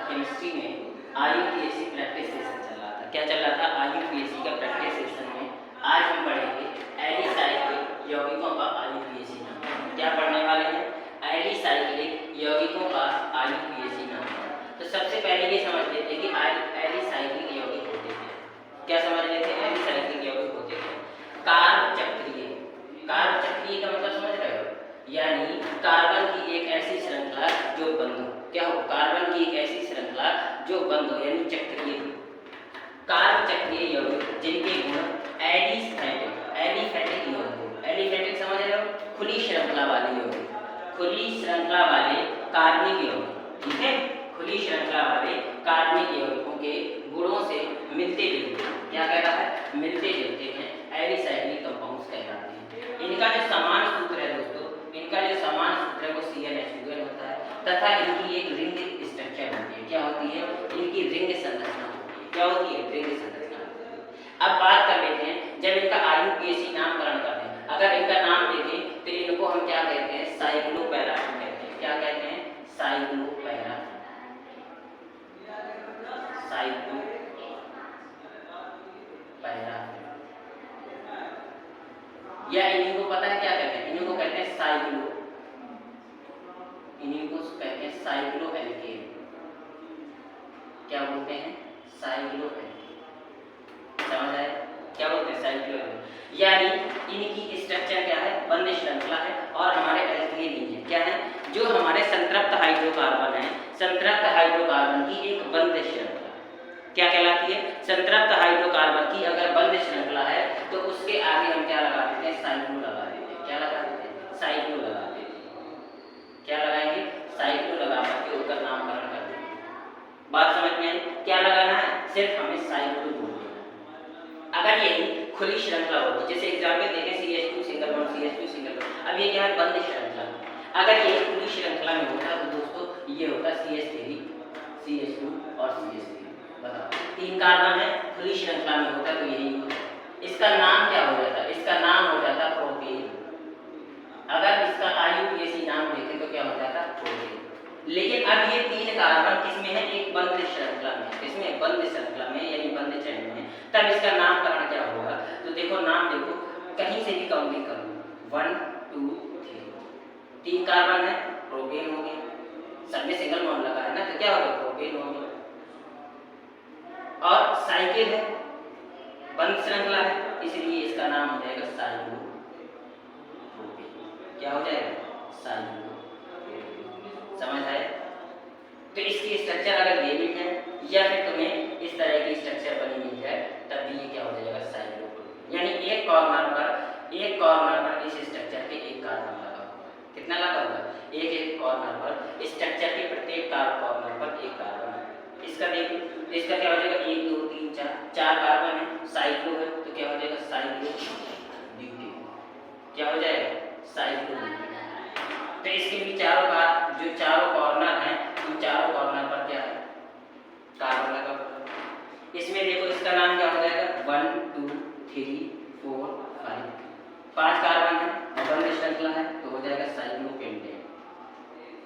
Chemistry में IUPAC practice session चल रहा था। क्या चल रहा था? IUPAC का प्रैक्टिस सेशन में आज हम पढ़ेंगे एलिसाइक्लिक यौगिकों का IUPAC नाम। क्या पढ़ने वाले हैं? एलिसाइक्लिक यौगिकों का IUPAC नाम। तो सबसे पहले ये समझ लेते हैं कि एलिसाइक्लिक यौगिक होते हैं। क्या समझ लेते हैं? एलिसाइक्लिक यौगिक होते हैं कार्ब चक्रीय। कार्ब चक्रीय का मतलब समझ रहे हो? यानी कार्बन की एक ऐसी श्रृंखला जो बंद हो। क्या हो? कार्बन की एक ऐसी श्रृंखला जो बंद हो, यानी चक्रीय। कार्ब चक्रीय यौगिक जिनके गुण एलिफैटिक यौगिक। एलिफैटिक समझ रहे हो? खुली श्रृंखला वाले यौगिक, खुली श्रृंखला वाले कार्बनिक यौगिक। ठीक है, खुली श्रृंखला वाले कार्बनिक यौगिकों के गुणों से मिलते जुलते, क्या कहता है? मिलते जुलते हैं, एलिसाइक्लिक कंपाउंड्स कहलाते हैं। इनका जो समान सूत्र है दोस्तों, इनका जो समान सूत्र है वो CnH2n होता है तथा इनकी एक रिंग स्ट्रक्चर होती है। क्या होती है? इनकी रिंग संरचना होती है। क्या होती है? रिंग संरचना। अब बात कर लेते हैं जब इनका IUPAC नामकरण करते हैं। अगर इनका नाम देखें तो इनको हम क्या कहते हैं? साइक्लोपैराफिन कहते हैं। क्या कहते हैं? साइक्लोपैराफिन। साइक्लोपैराफिन या इन्हीं को पता है क्या कहते हैं? इन्हीं को कहते हैं साइक्लो एल्केन। क्या बोलते हैं? Cycloalkane. समझ आया? क्या बोलते हैं? Cycloalkane. यानी इनकी स्ट्रक्चर क्या है? बंद श्रृंखला है और हमारे एल्केन नहीं है। क्या है? जो हमारे संतृप्त हाइड्रोकार्बन है, संतृप्त हाइड्रोकार्बन की एक बंद श्रृंखला क्या कहलाती है? संतृप्त हाइड्रोकार्बन की अगर बंद श्रृंखला है तो उसके आगे हम क्या लगा देते हैं? साइक्लो लगा देते हैं। क्या लगा देते हैं? साइक्लो लगा देते हैं। क्या लगाएंगे? साइक्लो लगा करके उसका नामकरण कर देंगे। बात समझ में आई? क्या लगाना है? सिर्फ हमें साइक्लो बोल देना है। अगर यही खुली श्रृंखला होती, जैसे एग्जाम्पल देखें CH2 single bond CH2 single bond, अब ये क्या है? बंद श्रृंखला। अगर ये खुली श्रृंखला में होता तो दोस्तों ये होता CH3 CH2 और CH3। बताओ, 3 कार्बन है, खुली श्रृंखला में होता तो यही होता। इसका नाम क्या हो जाता? इसका नाम हो जाता प्रोपेन। अगर इसका IUPAC नाम देखें तो क्या हो जाता? प्रोपेन। लेकिन अब ये 3 कार्बन किसमें है? एक बंद श्रृंखला में। इसमें बंद श्रृंखला में यानी बंद चैन में, तब इसका नामकरण क्या होगा? तो देखो, नाम देखो, कहीं से भी काउंटिंग कर लो, 1 2 3, 3 कार्बन है, प्रोपेन हो गया। सब में सिंगल बॉन्ड लगा है ना, तो क्या होगा? प्रोपेन हो गया। और साइकिल है, बंद श्रृंखला है, इसलिए इसका नाम हो जाएगा साइक्लोप्रोपेन। क्या हो जाएगा? साइक्लोप्रोपेन। समझ आए? तो इसकी स्ट्रक्चर अगर ये मिल जाए या फिर तुम्हें इस तरह की स्ट्रक्चर बनी मिल जाए, तब भी ये क्या हो जाएगा? साइक्लोप्रोपेन। यानी एक कॉर्नर पर इस स्ट्रक्चर के एक कार्बन लगा होगा। कितना लगा होगा? एक कॉर्नर पर, स्ट्रक्चर के प्रत्येक कॉर्नर पर एक कार्बन है। इसका देखिए, तो इसका क्या हो जाएगा? 1 2 3 4 कार्बन है, साइक्लो है, तो क्या हो जाएगा? साइक्लोब्यूटेन। क्या हो जाएगा? साइक्लोब्यूटेन। तो इसके भी जो चारों कॉर्नर हैं, उन चारों कॉर्नर पर क्या है? कार्बन लगा हुआ। इसमें देखो, इसका नाम क्या हो जाएगा? 1 2 3 4 5, 5 कार्बन है और बंद श्रृंखला है, तो हो जाएगा साइक्लोपेंटेन।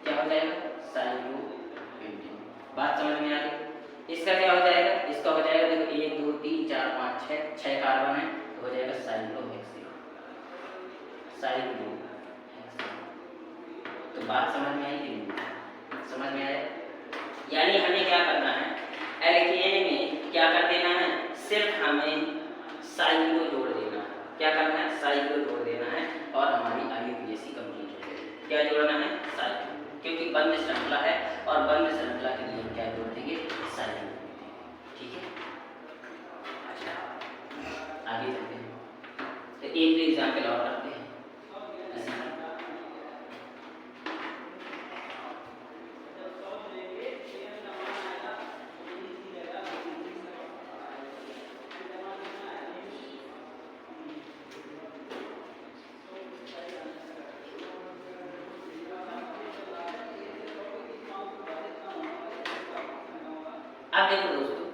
क्या हो जाएगा? साइक्लोपेंटेन। बात समझ में आ गई? इसका क्या हो जाएगा? इसका हो जाएगा, देखो, 1 2 3 4 5 6 कार्बन है, तो हो जाएगा साइक्लोहेक्सेन। साइक्लोहेक्सेन। तो बात समझ में आई कि नहीं? समझ में आया? यानी हमें क्या करना है? एल्केन में क्या कर देना है? सिर्फ हमें साइक्लो जोड़ देना है। क्या करना है? साइक्लो जोड़ देना है और हमारी IUPAC कंप्लीट हो जाएगी। क्या जोड़ना है? साइक्लो, क्योंकि बंद श्रृंखला है और बंद श्रृंखला के लिए क्या जोड़ देंगे? साइक्लो। ठीक है, अच्छा, आगे चलते हैं। तो एक भी एग्जाम्पल और करते हैं। अब देखो दोस्तों,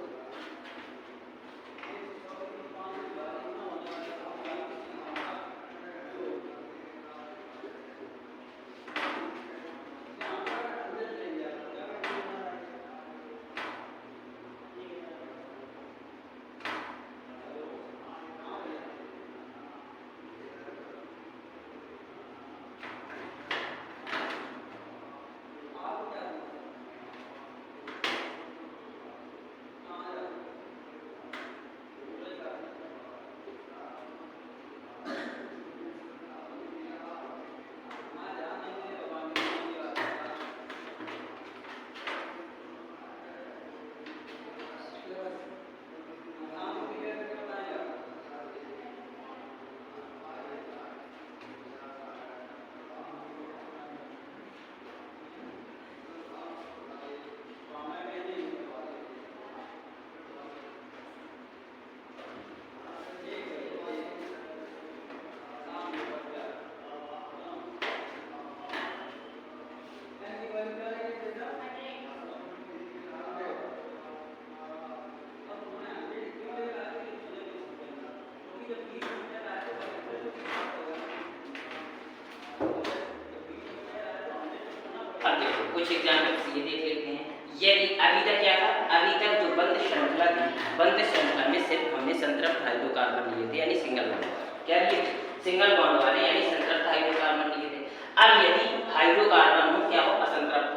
कुछ एग्जाम्पल्स ये देख लेते हैं। यदि अभी तक क्या था, अभी तक जो बंद श्रृंखला थी, बंद श्रृंखला में सिर्फ हमने संतृप्त हाइड्रोकार्बन लिए थे, यानी सिंगल बॉन्ड। क्या लिए? सिंगल बॉन्ड वाले यानी संतृप्त हाइड्रोकार्बन लिए थे। अब यदि हाइड्रोकार्बन हो क्या हो, असंतृप्त,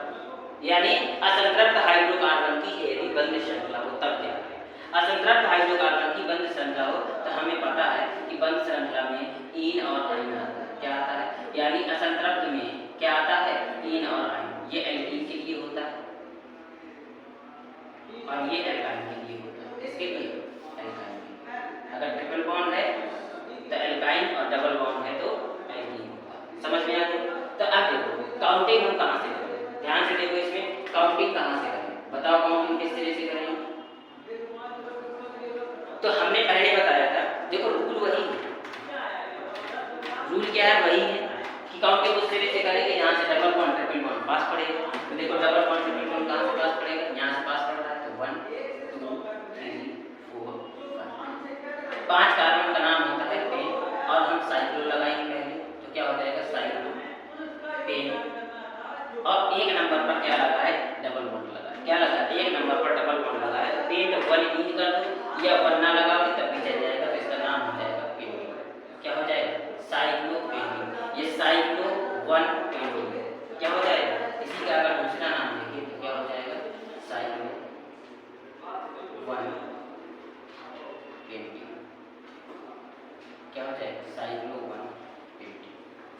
यानी असंतृप्त हाइड्रोकार्बन की यदि बंद श्रृंखला हो तब क्या है? असंतृप्त हाइड्रोकार्बन की बंद श्रृंखला हो तो हमें पता है कि बंद श्रृंखला में इन और आयन आता है। क्या आता है? यानी असंतृप्त में क्या आता है? इन और आयन। ये एल्कीन के लिए होता है और ये एल्काइन के लिए होता है। इसके लिए एल्काइन के, अगर ट्रिपल बॉन्ड है तो एल्काइन और डबल बॉन्ड है तो एल्कीन होता है। समझ में आ गया? तो अब देखो काउंटिंग हम कहाँ से करें, ध्यान से देखो इसमें काउंटिंग कहाँ से करें, बताओ काउंटिंग किस तरह से करें? तो हमने पहले बताया था, देखो रूल वही है, रूल क्या है? वही है कि काउंटिंग उस तरह से करें कि यहाँ से डबल बॉन्ड ट्रिपल बॉन्ड पास पड़ेगा। तो देखो डबल बॉन्ड ट्रिपल बॉन्ड कहाँ से पास पड़ेगा? यहाँ से पास पड़ रहा है, तो 1 2 3 4 5 5 कार्बन का नाम होता है पेन, और हम साइक्लो लगाएंगे पहले, तो क्या हो जाएगा? Cyclo pen. और एक नंबर पर क्या लगा है? डबल बॉन्ड लगा है। क्या लगा है? एक नंबर पर डबल बॉन्ड लगा है। पेन 1 यूज कर दो या 1 ना लगाओ तब भी चल जाएगा, तो इसका नाम हो जाएगा पेन। क्या हो जाएगा? Cyclo pen. ये साइक्लो 1 पेन क्या हो जाएगा? इसी का अगर दूसरा नाम देखिए तो क्या हो जाएगा? Cyclo 1 pen. क्या हो जाएगा? Cyclo 1 pen.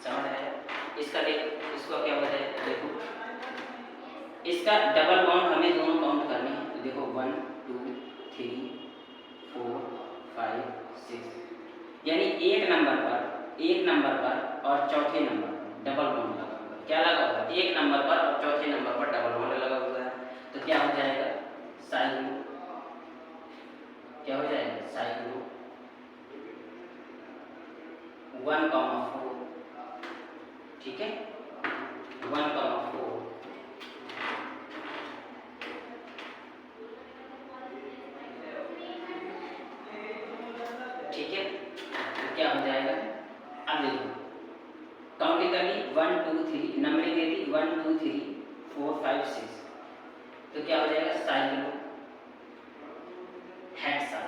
समझ आया? इसका देखो, इसको क्या हो जाएगा? देखो इसका डबल बॉन्ड हमें दोनों काउंट करने हैं, तो देखो 1 2 3 4 5 6, यानी एक नंबर पर और चौथे नंबर डबल बॉन्ड लगा हुआ है। क्या लगा हुआ है? एक नंबर पर और चौथे नंबर पर डबल बॉन्ड लगा हुआ है, तो क्या हो जाएगा? साइक्लो। क्या हो जाएगा? साइक्लो 1,4। ठीक है, 1,4। ठीक है, तो क्या हो जाएगा? अब देखो काउंटिंग करनी 1 2 3, नंबरिंग देती 1 2 3 4 5 6, तो क्या हो जाएगा? Cyclo hexa.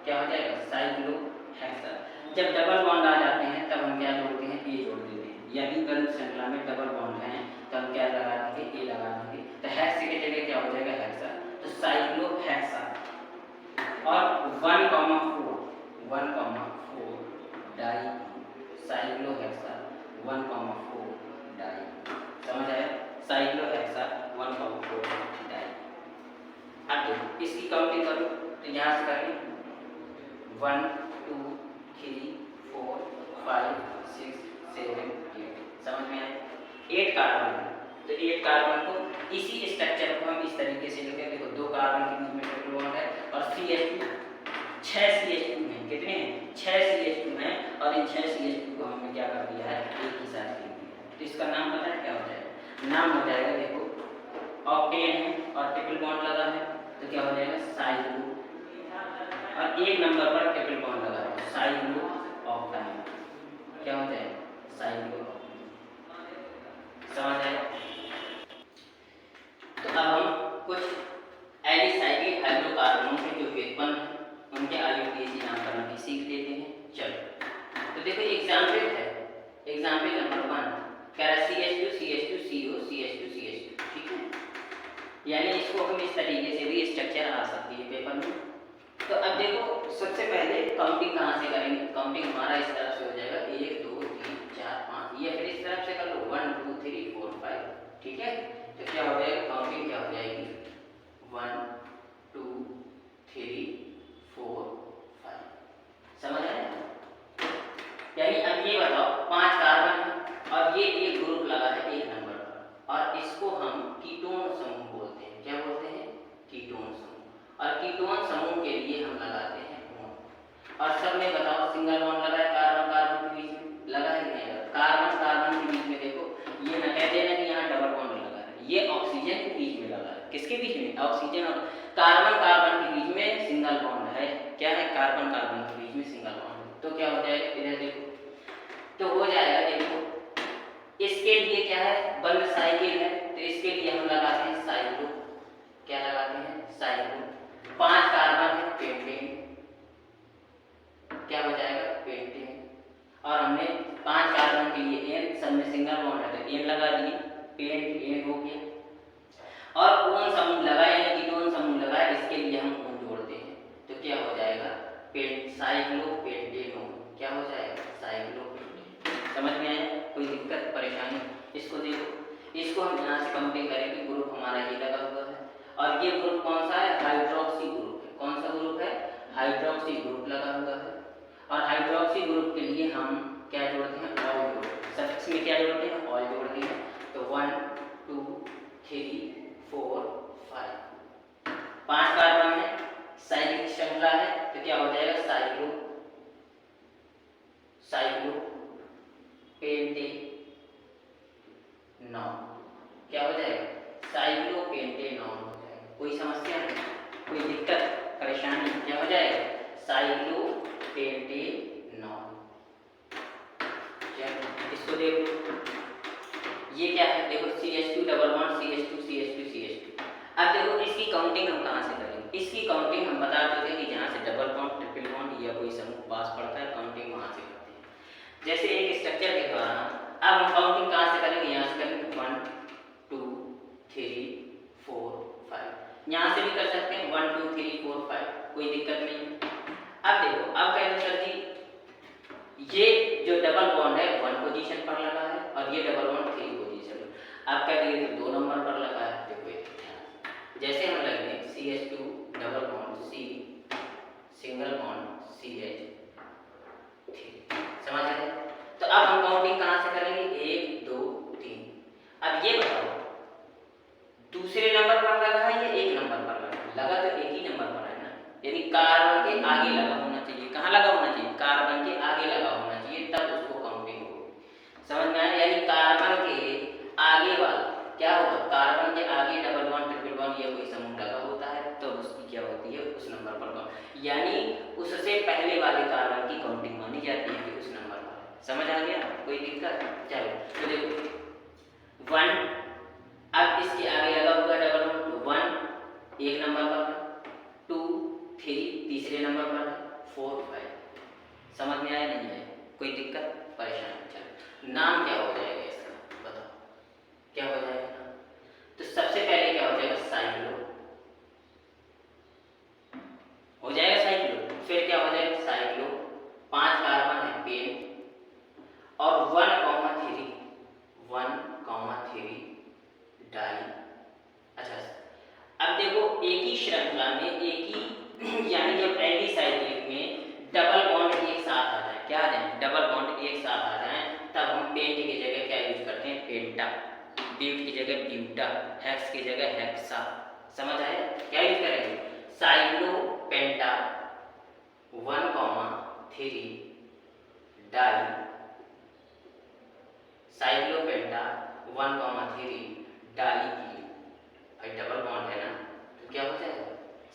क्या हो जाएगा? Cyclo hexa. जब डबल बॉन्ड आ जाते हैं तब हम क्या जोड़ते हैं? ए जोड़ देते हैं। यदि बंद श्रृंखला में डबल बॉन्ड है तो हम क्या लगा देंगे? ए लगा देंगे, तो हेक्स की जगह क्या हो जाएगा? हेक्सा। तो साइक्लो हेक्सा। और 1,4 डाई, साइक्लो हेक्सा 1,4 डाई। समझ आया? Cyclohexa 1,4 di. अब देखो इसकी काउंटिंग करो तो यहाँ से करें 1 2 3 4 5 6 7 8। समझ में आया? 8 कार्बन है, तो 8 कार्बन को इसी स्ट्रक्चर को हम इस तरीके से लिखें। देखो 2 कार्बन के बीच में ट्रिपल बॉन्ड है और CH2 6 CH2 हैं। कितने हैं? 6 CH2 हैं, और इन 6 CH2 को हमने क्या कर दिया है? एक ही साथ लिख दिया है। तो इसका नाम पता है क्या हो जाएगा? नाम हो जाएगा, देखो ऑक्टेन है और ट्रिपल बॉन्ड लगा है, तो क्या हो जाएगा? साइक्लो। और एक नंबर पर ट्रिपल बॉन्ड लगा है, साइक्लो ऑक्टाइन। क्या हो जाएगा? साइक्लो। समझ आया? तो अब हम कुछ एलिसाइक्लिक हाइड्रोकार्बनों के जो व्युत्पन्न हैं उनके IUPAC नामकरण भी सीख लेते हैं। चलो तो देखो एग्जाम्पल है, एग्जाम्पल नंबर 1 कह रहा CH2 CH2 CO CH2 CH2। ठीक है, यानी इसको हम इस तरीके से भी स्ट्रक्चर आ सकती है पेपर में। तो अब देखो सबसे पहले काउंटिंग कहाँ से करेंगे? काउंटिंग हमारा इस तरफ से हो जाएगा 1 2 3 4 5, या फिर इस तरफ से कर लो 1 2 3 4 5। ठीक है, तो क्या हो जाएगा? काउंटिंग क्या हो जाएगी? 1 2 3 4 5। समझ आया? यानी अब ये बताओ 5 कार्बन है और ये एक ग्रुप लगा है एक नंबर पर, और इसको हम कीटोन समूह बोलते हैं। क्या बोलते हैं? कीटोन समूह। और कीटोन समूह के लिए हम लगाते हैं बॉन्ड। और सब में बताओ सिंगल बॉन्ड लगा है कार्बन कार्बन के बीच में, लगा है नहीं लगा? कार्बन कार्बन के बीच में देखो ये न कह देना कि यहाँ डबल बॉन्ड लगा है, ये ऑक्सीजन के बीच में लगा है। किसके बीच में? ऑक्सीजन और कार्बन कार्बन के बीच में सिंगल बॉन्ड है। क्या है? कार्बन कार्बन के बीच में सिंगल बॉन्ड। तो क्या हो जाएगा? इधर देखो तो हो जाएगा, देखो इसके लिए क्या है? बंद साइकिल है, तो इसके हमने 5 कार्बन के लिए एन, सब में सिंगल बॉन्ड है तो एन लगा दिए, पेंट एन हो गया। और ओन समूह लगा यानी कि दोनों समूह लगा, इसके लिए हम ओन जोड़ते हैं तो क्या हो जाएगा, साइक्लोपेंटेनोन। क्या हो जाएगा, साइक्लोपेंटेन। समझ में आया, कोई दिक्कत परेशानी? इसको देखो, इसको हम यहाँ से कंपेयर करेंगे, ग्रुप हमारा ये लगा हुआ है और ये ग्रुप कौन सा है, हाइड्रोक्सी ग्रुप है। कौन सा ग्रुप है, हाइड्रोक्सी ग्रुप लगा हुआ है। और हाइड्रोक्सी ग्रुप के लिए हम क्या जोड़ते हैं, ऑल जोड़ते हैं। सफिक्स में क्या जोड़ते हैं, ऑल जोड़ते हैं। तो 1 2 3 4 5 5 कार्बन है, साइक्लिक श्रृंखला है तो क्या हो जाएगा, साइक्लोपेंटेनॉन। क्या हो जाएगा, साइक्लोपेंटेनॉन हो जाएगा। कोई समस्या नहीं, कोई दिक्कत परेशानी? क्या हो जाएगा, साइक्लोपेंटेनॉन। इसको देखो, ये क्या है, देखो CH2 double bond CH2 CH2 CH2। अब देखो इसकी काउंटिंग हम कहाँ से करेंगे, इसकी काउंटिंग हम बता चुके हैं कि जहाँ से डबल बॉन्ड, ट्रिपल बॉन्ड या कोई समूह पास पड़ता है, काउंटिंग वहाँ से करते हैं। जैसे एक स्ट्रक्चर के द्वारा अब हम काउंटिंग कहाँ से करेंगे, यहाँ से करेंगे 1 2 3 4 5। यहाँ से भी कर सकते हैं 1 2 3 4 5, कोई दिक्कत नहीं। अब देखो, अब कहेंगे सर जी ये जो डबल बॉन्ड है 1 पोजीशन पर लगा है और ये डबल बॉन्ड 3 पोजीशन पर। आप कह दिए 2 नंबर पर लगा है। देखो जैसे हम लगे CH2 double bond C single bond CH, समझ आए? तो अब हम काउंटिंग कहाँ से करेंगे, 1 2 3। अब ये बताओ दूसरे नंबर पर लगा है या एक नंबर पर लगा तो एक ही नंबर पर है ना, यानी कार्बन के आगे लगा होना चाहिए। कहाँ लगा होना चाहिए, कार्बन के आगे लगा होना चाहिए, तब उसको काउंटिंग होगी। समझ में आया? यानी कार्बन के आगे वाला क्या होगा, कार्बन के आगे डबल बॉन्ड, ट्रिपल बॉन्ड या कोई समूह लगा होता है तो उसकी क्या होती है, उस नंबर पर काउंट, यानी उससे पहले वाले कार्बन की काउंटिंग मानी जाती है कि उस नंबर पर। समझ आ गया, कोई दिक्कत? चलो तो देखो 1, अब इसके आगे लगा हुआ डबल बॉन्ड 1 एक नंबर पर, 2 3 तीसरे नंबर पर, 4 5। समझ में आया नहीं आया, कोई दिक्कत परेशानी? चलो नाम क्या हो जाएगा इसका, बताओ क्या हो जाएगा नाम? तो सबसे पहले क्या हो जाएगा, साइक्लो हो जाएगा, साइक्लो। फिर क्या हो जाएगा, साइक्लो 5 कार्बन है पेन और 1,3 डाई। अच्छा अब देखो एक ही श्रृंखला में एक ही यानी जब एल्डी साइक्लिक में डबल बॉन्ड एक साथ आ जाए, क्या आ जाए, डबल बॉन्ड एक साथ आ जाए, तब हम पेंट की जगह क्या यूज करते हैं, पेंटा। ब्यूट की जगह ब्यूटा, हेक्स की जगह हेक्सा। समझ आया? क्या यूज करेंगे, साइक्लोपेंटा 1,3 डाई, साइक्लोपेंटा 1,3 डाई की भाई डबल बॉन्ड है ना, तो क्या हो जाएगा,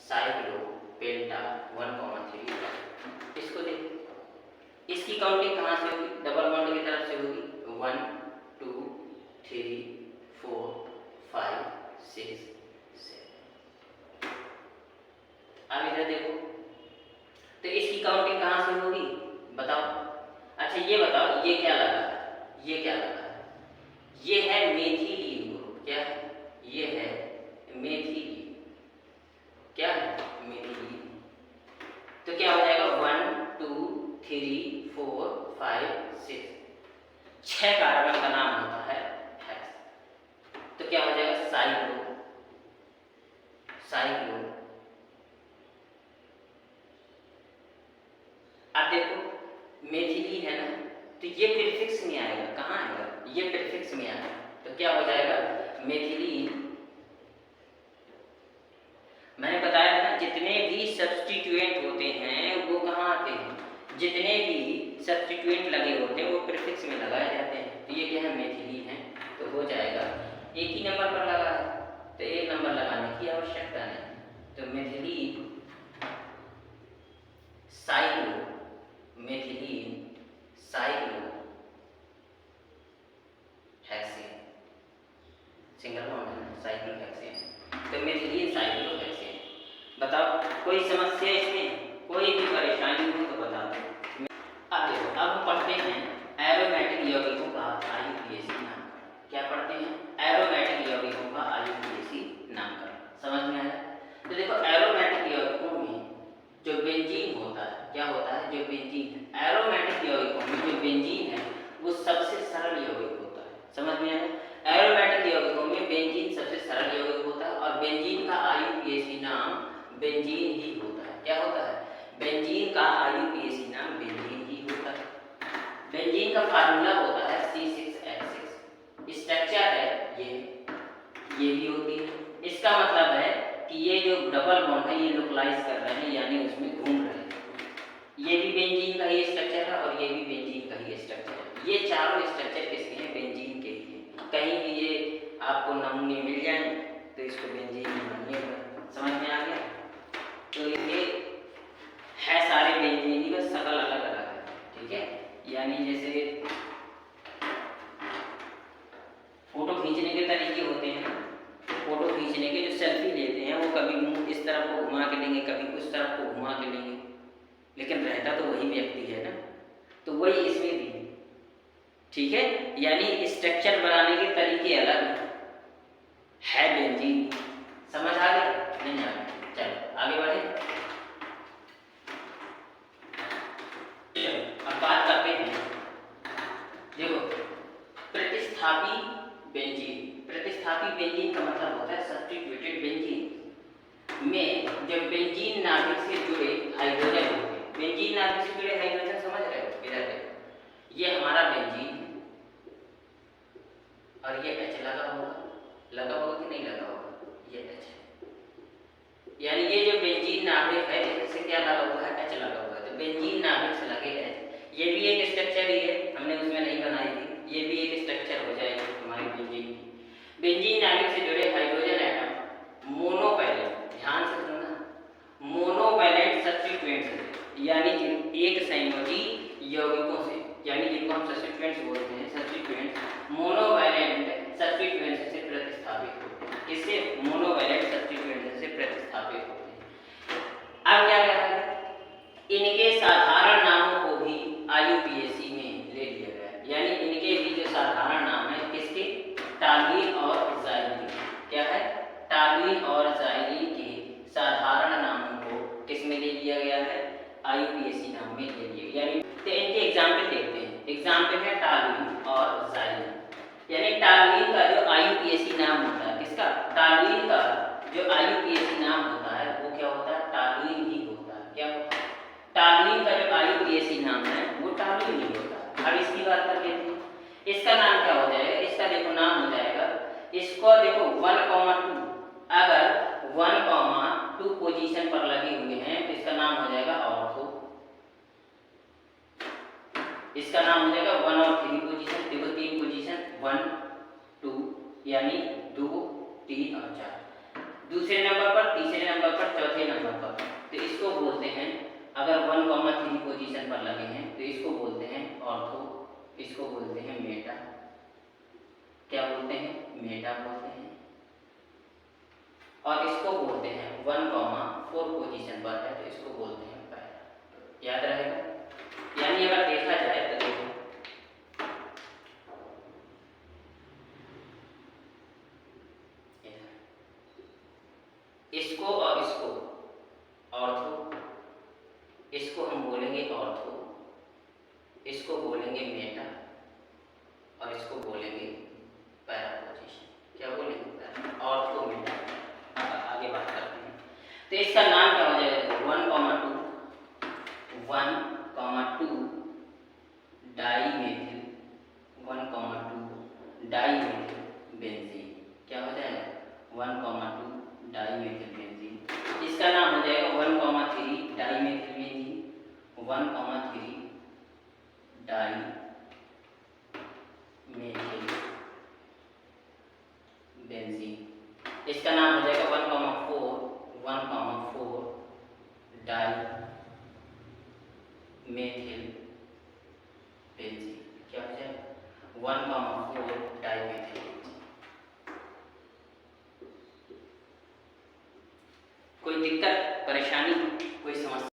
साइक्लोपेंटा 1,3। इसको देखो, इसकी काउंटिंग कहाँ से होगी, डबल बॉन्ड की तरफ से होगी। 1 2 3 4 5 6 7। अब इधर देखो तो इसकी काउंटिंग कहाँ से होगी, बताओ। अच्छा ये बताओ, ये क्या लगा है, ये क्या लगा है, ये है मेथिलीन ग्रुप। क्या है, ये है मेथिलीन। क्या है, मेथिलीन। तो क्या हो जाएगा, 1 2 3 4 5 6, 6 कार्बन का नाम होता है हेक्स। तो क्या हो जाएगा, साइक्लो। अब देखो मेथिलीन है ना, तो ये प्रीफिक्स में आएगा। कहाँ आएगा, ये प्रीफिक्स में आएगा। तो क्या हो जाएगा, मेथिलीन। मैंने बताया था जितने भी सब्स्टिट्यूएंट होते हैं वो कहाँ आते हैं, जितने भी सब्स्टिट्यूएंट लगे होते हैं वो प्रीफिक्स में लगाए जाते हैं। तो ये क्या है, मेथिलीन है। तो हो जाएगा, एक ही नंबर पर लगा है तो एक नंबर लगाने की आवश्यकता नहीं। तो methylene cyclo, methylene cyclo hexane, single bond है, साइक्लो हेक्सेन। तो मेथिलीन साइक्लो हेक्सेन। बताओ कोई समस्या इसमें, कोई भी परेशानी हो तो बता दो। अब देखो, अब हम पढ़ते हैं फार्मूला होता है C6H6, स्ट्रक्चर है ये भी होती है। इसका मतलब है कि ये जो डबल बॉन्ड है ये लोकलाइज कर रहे हैं, यानी उसमें घूम रहे हैं। ये भी बेंजीन का ही स्ट्रक्चर है और ये भी बेंजीन का ही स्ट्रक्चर है। ये चारों स्ट्रक्चर किसके हैं? बेंजीन के ही हैं। कहीं भी ये आपको नमूने मिल जाए तो इसको बेंजीन मानिएगा। समझ में आ गया? तो ये है सारे बेंजीन की, बस शक्ल अलग अलग है। ठीक है, यानी जैसे फोटो खींचने के तरीके होते हैं, फोटो खींचने के जो सेल्फी लेते हैं वो कभी मुंह इस तरफ को घुमा के लेंगे, कभी उस तरफ को घुमा के लेंगे, लेकिन रहता तो वही व्यक्ति है ना। तो वही इसमें भी, ठीक है, यानी स्ट्रक्चर बनाने के तरीके अलग है बेंजीन। समझ आ गया? नहीं आ गया? चलो आगे बढ़े। अब बात करते हैं, देखो प्रतिस्थापी बेंजीन। प्रतिस्थापी बेंजीन का मतलब होता है सब्स्टिट्यूटेड बेंजीन में जब बेंजीन नाभिक से जुड़े हाइड्रोजन होते हैं। बेंजीन नाभिक से जुड़े हाइड्रोजन समझ रहे हो? इधर देखो, ये हमारा बेंजीन है और ये H लगा होगा कि नहीं लगा होगा? ये H है, यानी ये जो बेंजीन नाभिक है इससे क्या लगा हुआ है? H लगा हुआ है। तो बेंजीन नाभिक से लगे H, ये भी एक स्ट्रक्चर ही है, हमने उसमें नहीं बनाई थी, ये भी एक स्ट्रक्चर हो जाएगी हमारी बेंजीन की। बेंजीन नाभिक से जुड़े हाइड्रोजन एटम मोनोवैलेंट, ध्यान से सुनना, मोनोवैलेंट सब्स्टिट्यूएंट्स, यानी एक संयोजी यौगिकों से, यानी जिनको हम सब्स्टिट्यूएंट्स बोलते हैं, सब्स्टिट्यूएंट्स मोनोवैलेंट सब्स्टिट्यूएंट्स से प्रतिस्थापित होते हैं। किससे? मोनोवैलेंट सब्स्टिट्यूएंट्स से प्रतिस्थापित होते हैं। अब क्या करेंगे? इनके साधारण नामों को भी IUPAC में ले लिया गया, यानी इनके भी जो साधारण नाम है किसके? टालुइन और ज़ाइलीन। क्या है? टालुइन और ज़ाइलीन के साधारण नामों को किस में ले लिया गया है? IUPAC नाम में ले लिया गया। यानी तो इनके एग्जाम्पल देखते हैं। एग्जाम्पल है टालुइन और ज़ाइलीन। यानी टालुइन का जो IUPAC नाम होता है, किसका? टालुइन का जो IUPAC नाम होता है वो क्या होता है? टालुइन ही होता है। क्या होता है? टालुइन का जो IUPAC नाम है वो टालुइन ही होता है। अब इसकी बात कर लेते हैं, इसका नाम क्या हो जाएगा? इसका देखो नाम हो जाएगा, इसको देखो 1,2, अगर 1,2 पोजीशन पर लगे हुए हैं तो इसका नाम हो जाएगा ऑर्थो। इसका नाम हो जाएगा 1 और 3 पोजीशन, देखो 3 पोजीशन 1 2, यानी 2 3 और 4। दूसरे नंबर पर, तीसरे नंबर पर, चौथे नंबर पर, तो इसको बोलते हैं, अगर 1,3 पोजीशन पर लगे हैं तो इसको बोलते हैं ऑर्थो, इसको बोलते हैं मेटा। क्या बोलते हैं? मेटा बोलते हैं। और इसको बोलते हैं 1,4 पोजीशन पर है तो इसको बोलते हैं पैरा। याद रहेगा? यानी अगर देखा जाए तो देखो, इसको और इसको ऑर्थो, इसको हम बोलेंगे ऑर्थो, इसको बोलेंगे मेटा और इसको बोलेंगे पैरा पोजीशन। क्या बोलेंगे? पैरा। Ortho Meta. आगे बात करते हैं, तो इसका नाम क्या हो जाएगा? 1,2 डाईमेथिल, 1,2 डाईमेथिल बेंजीन। क्या हो जाएगा? 1,2 डाईमेथिल बेंजीन। इसका नाम हो जाएगा 1,3 डाईमेथिल बेंजीन, 1,3 डाईमेथिल बेंजीन। इसका नाम हो जाएगा 1,4 डाईमेथिल बेंजीन। क्या हो जाएगा? 1,4 डाईमेथिल। कोई दिक्कत, परेशानी, कोई समस्या?